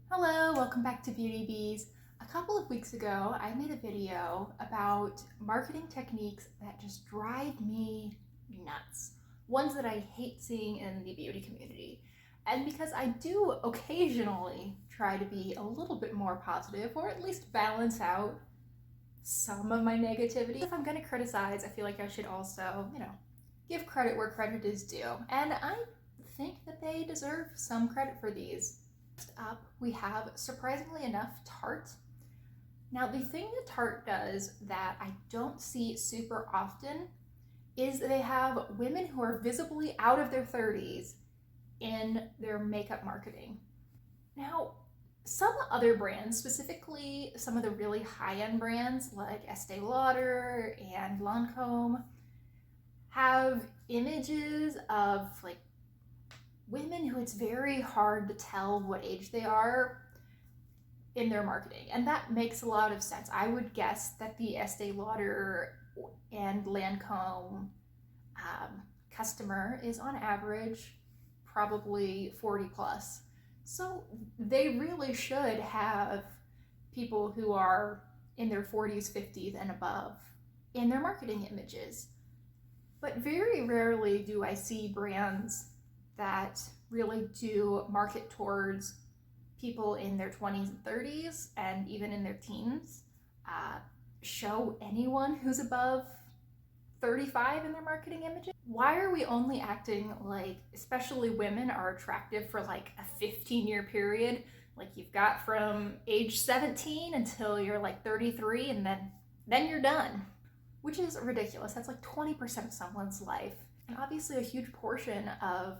Hello, welcome back to Beauty Bees. A couple of weeks ago, I made a video about marketing techniques that just drive me nuts. Ones that I hate seeing in the beauty community. And because I do occasionally try to be a little bit more positive, or at least balance out some of my negativity. If I'm gonna criticize, I feel like I should also, give credit where credit is due. And I think that they deserve some credit for these. Next up, we have, surprisingly enough, Tarte. Now, the thing that Tarte does that I don't see super often is they have women who are visibly out of their 30s in their makeup marketing. Now, some other brands, specifically some of the really high-end brands like Estee Lauder and Lancome, have images of like women who it's very hard to tell what age they are in their marketing. And that makes a lot of sense. I would guess that the Estee Lauder and Lancome customer is on average probably 40 plus. So they really should have people who are in their 40s, 50s, and above in their marketing images. But very rarely do I see brands that really do market towards people in their 20s and 30s and even in their teens, show anyone who's above 35 in their marketing images. Why are we only acting like especially women are attractive for like a 15-year period? Like you've got from age 17 until you're like 33 and then you're done, which is ridiculous. That's like 20% of someone's life. And obviously a huge portion of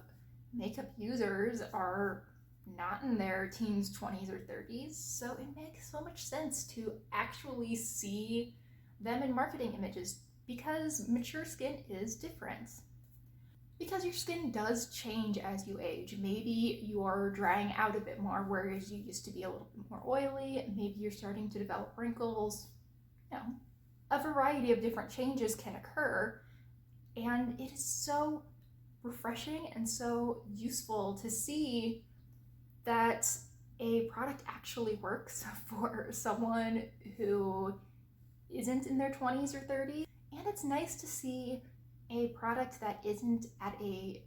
makeup users are not in their teens, 20s, or 30s, so it makes so much sense to actually see them in marketing images because mature skin is different. Because your skin does change as you age. Maybe you're drying out a bit more, whereas you used to be a little bit more oily. Maybe you're starting to develop wrinkles. You know, a variety of different changes can occur, and it is so refreshing and so useful to see that a product actually works for someone who isn't in their 20s or 30s. And it's nice to see a product that isn't at a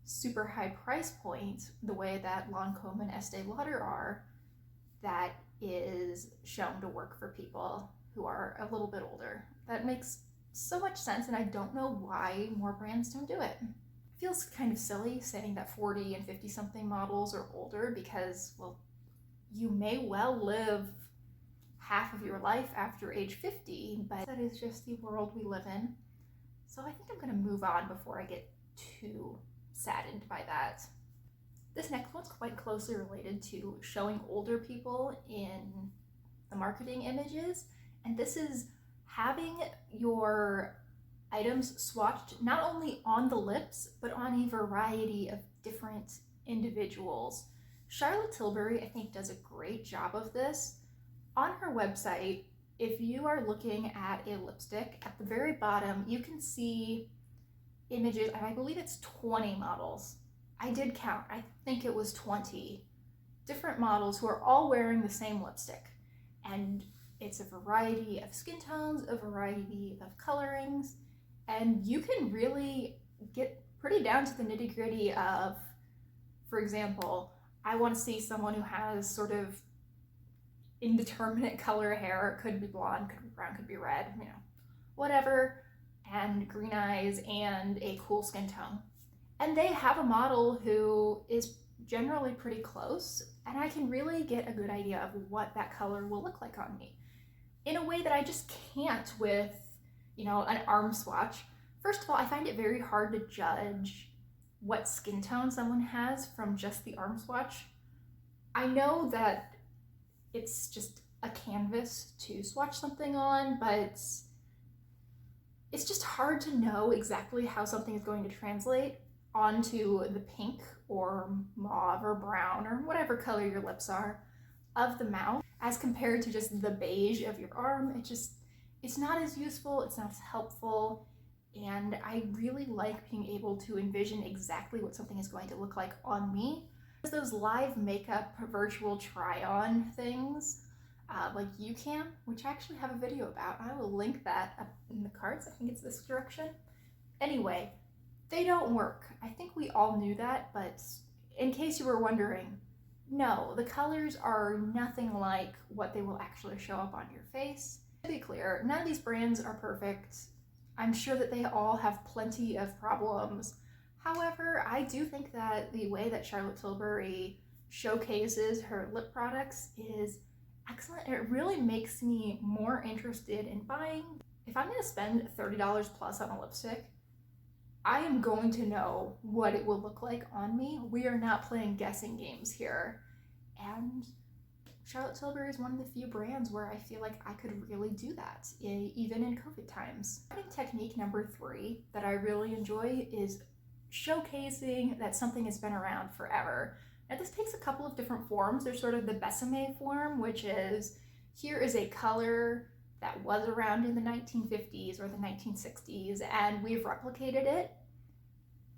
super high price point, the way that Lancome and Estee Lauder are, that is shown to work for people who are a little bit older. That makes so much sense, and I don't know why more brands don't do it. It feels kind of silly saying that 40 and 50 something models are older because, well, you may well live half of your life after age 50, but that is just the world we live in. So I think I'm gonna move on before I get too saddened by that. This next one's quite closely related to showing older people in the marketing images, and this is having your items swatched not only on the lips, but on a variety of different individuals. Charlotte Tilbury, I think, does a great job of this. On her website, if you are looking at a lipstick, at the very bottom, you can see images, and I believe it's 20 models. I did count, I think it was 20 different models who are all wearing the same lipstick. And it's a variety of skin tones, a variety of colorings, and you can really get pretty down to the nitty gritty of, for example, I want to see someone who has sort of indeterminate color hair. It could be blonde, could be brown, could be red, whatever, and green eyes and a cool skin tone. And they have a model who is generally pretty close, and I can really get a good idea of what that color will look like on me in a way that I just can't with, an arm swatch. First of all, I find it very hard to judge what skin tone someone has from just the arm swatch. I know that it's just a canvas to swatch something on, but it's just hard to know exactly how something is going to translate onto the pink or mauve or brown or whatever color your lips are of the mouth as compared to just the beige of your arm. It's not as useful, it's not as helpful, and I really like being able to envision exactly what something is going to look like on me Those live makeup virtual try-on things, like YouCam, which I actually have a video about. I will link that up in the cards. I think it's this direction. Anyway, they don't work. I think we all knew that, but in case you were wondering, no, the colors are nothing like what they will actually show up on your face. To be clear, none of these brands are perfect. I'm sure that they all have plenty of problems. However, I do think that the way that Charlotte Tilbury showcases her lip products is excellent. It really makes me more interested in buying. If I'm going to spend $30 plus on a lipstick, I am going to know what it will look like on me. We are not playing guessing games here. And Charlotte Tilbury is one of the few brands where I feel like I could really do that, even in COVID times. Marketing technique number 3 that I really enjoy is showcasing that something has been around forever. Now this takes a couple of different forms. There's sort of the Besame form, which is, here is a color that was around in the 1950s or the 1960s, and we've replicated it.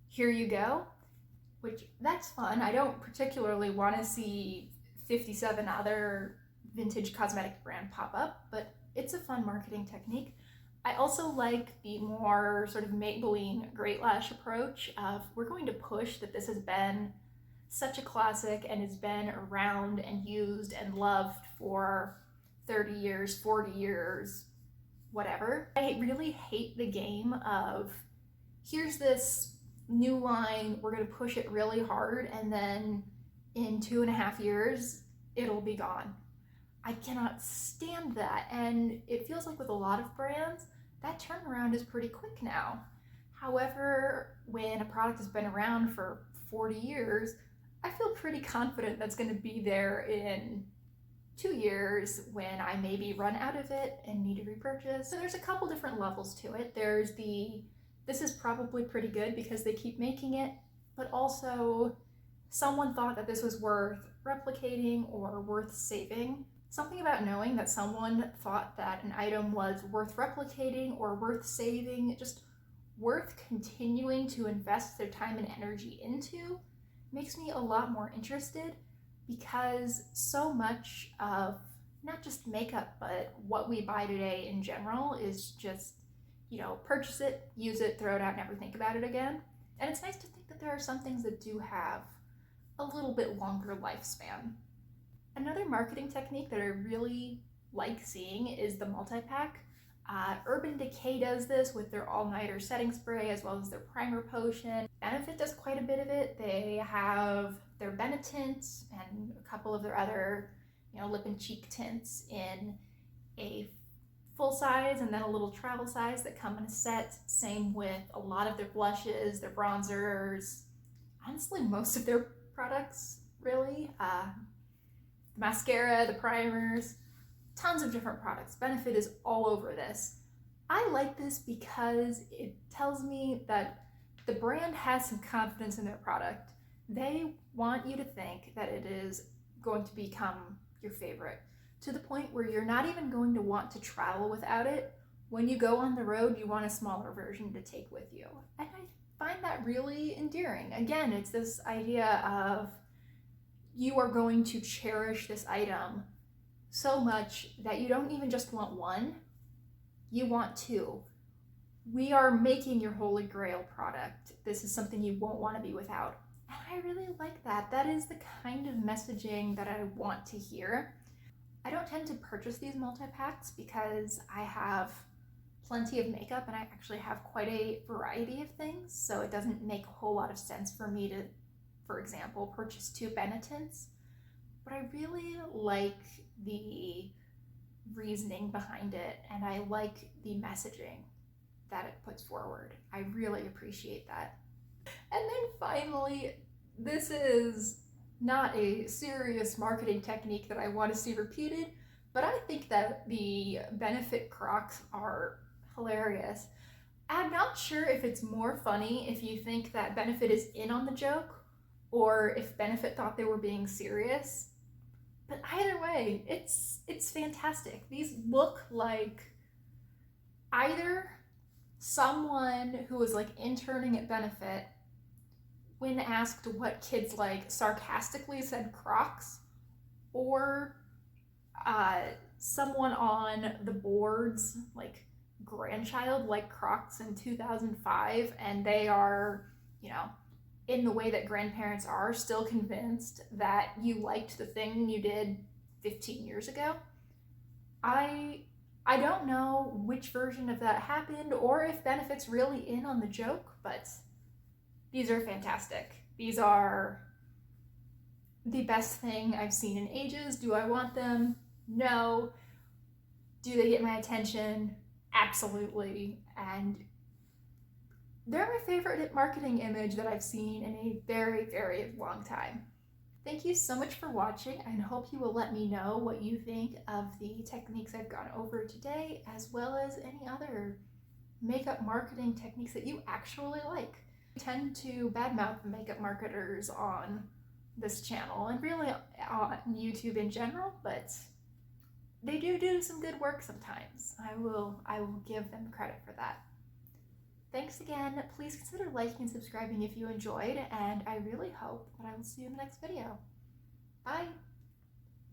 Here you go, which that's fun. I don't particularly want to see 57 other vintage cosmetic brand pop up, but it's a fun marketing technique. I also like the more sort of Maybelline Great Lash approach of, we're going to push that this has been such a classic and has been around and used and loved for 30 years, 40 years, whatever. I really hate the game of, here's this new line, we're gonna push it really hard, and then in 2.5 years, it'll be gone. I cannot stand that, and it feels like with a lot of brands, that turnaround is pretty quick now. However, when a product has been around for 40 years, I feel pretty confident that's gonna be there in 2 years when I maybe run out of it and need to repurchase. So there's a couple different levels to it. There's the, this is probably pretty good because they keep making it, but also someone thought that this was worth replicating or worth saving. Something about knowing that someone thought that an item was worth replicating or worth saving, just worth continuing to invest their time and energy into, makes me a lot more interested, because so much of not just makeup, but what we buy today in general is just, you know, purchase it, use it, throw it out, never think about it again. And it's nice to think that there are some things that do have a little bit longer lifespan. Another marketing technique that I really like seeing is the multi-pack. Urban Decay does this with their all-nighter setting spray as well as their primer potion. Benefit does quite a bit of it. They have their Benetint and a couple of their other, you know, lip and cheek tints in a full size and then a little travel size that come in a set. Same with a lot of their blushes, their bronzers, honestly most of their products really. The mascara, the primers, tons of different products. Benefit is all over this. I like this because it tells me that the brand has some confidence in their product. They want you to think that it is going to become your favorite, to the point where you're not even going to want to travel without it. When you go on the road, you want a smaller version to take with you. And I find that really endearing. Again, it's this idea of, you are going to cherish this item so much that you don't even just want one, you want two. We are making your holy grail product. This is something you won't want to be without. And I really like that. That is the kind of messaging that I want to hear. I don't tend to purchase these multi-packs because I have plenty of makeup and I actually have quite a variety of things, so it doesn't make a whole lot of sense for me to, for example, purchase 2 Benetints. But I really like the reasoning behind it, and I like the messaging that it puts forward. I really appreciate that. And then finally, this is not a serious marketing technique that I want to see repeated, but I think that the Benefit Crocs are hilarious. I'm not sure if it's more funny if you think that Benefit is in on the joke or if Benefit thought they were being serious. But either way, it's fantastic. These look like either someone who was like interning at Benefit when asked what kids like, sarcastically said Crocs, or someone on the board's like grandchild like Crocs in 2005, and they are, you know, in the way that grandparents are, still convinced that you liked the thing you did 15 years ago. I don't know which version of that happened or if Benefit's really in on the joke, but these are fantastic. These are the best thing I've seen in ages. Do I want them? No. Do they get my attention? Absolutely. And they're my favorite marketing image that I've seen in a very, very long time. Thank you so much for watching, and hope you will let me know what you think of the techniques I've gone over today, as well as any other makeup marketing techniques that you actually like. I tend to badmouth makeup marketers on this channel, and really on YouTube in general, but they do some good work sometimes. I will give them credit for that. Thanks again. Please consider liking and subscribing if you enjoyed, and I really hope that I will see you in the next video. Bye!